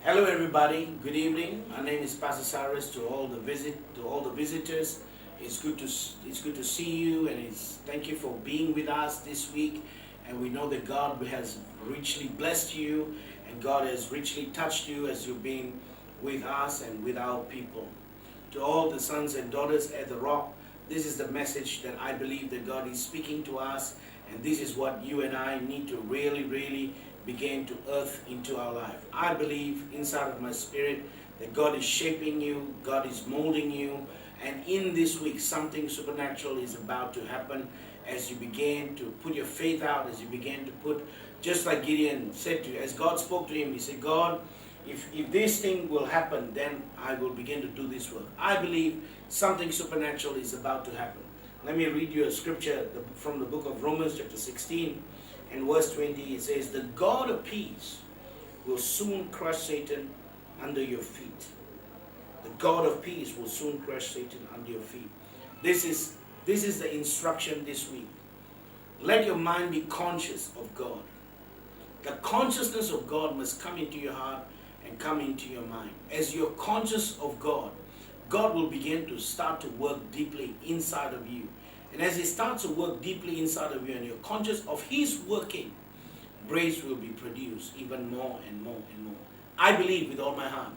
Hello, everybody. Good evening. My name is Pastor Cyrus. To all the visitors, it's good to see you, and thank you for being with us this week. And we know that God has richly blessed you, and God has richly touched you as you've been with us and with our people. To all the sons and daughters at the Rock, this is the message that I believe that God is speaking to us, and this is what you and I need to really begin to earth into our life. I believe inside of my spirit that God is shaping you, God is molding you, and in this week something supernatural is about to happen as you begin to put your faith out, as you begin to put, just like Gideon said to you, as God spoke to him, he said, God, if this thing will happen, then I will begin to do this work. I believe something supernatural is about to happen. Let me read you a scripture from the book of Romans chapter 16 and verse 20. It says, the God of peace will soon crush Satan under your feet. The God of peace will soon crush Satan under your feet. This is the instruction this week. Let your mind be conscious of God. The consciousness of God must come into your heart and come into your mind. As you're conscious of God, God will begin to start to work deeply inside of you. And as He starts to work deeply inside of you and you're conscious of His working, grace will be produced even more and more and more. I believe with all my heart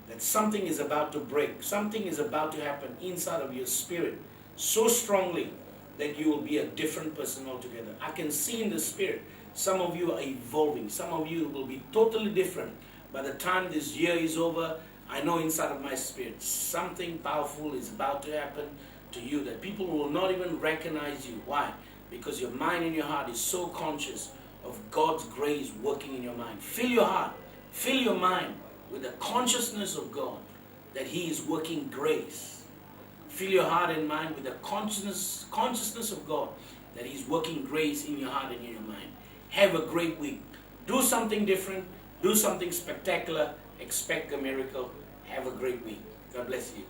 that something is about to break. Something is about to happen inside of your spirit so strongly that you will be a different person altogether. I can see in the spirit, some of you are evolving. Some of you will be totally different. By the time this year is over, I know inside of my spirit, something powerful is about to happen to you that people will not even recognize you. Why? Because your mind and your heart is so conscious of God's grace working in your mind. Fill your heart, fill your mind with the consciousness of God that He is working grace. Fill your heart and mind with the consciousness of God that He's working grace in your heart and in your mind. Have a great week. Do something different. Do something spectacular. Expect a miracle. Have a great week. God bless you.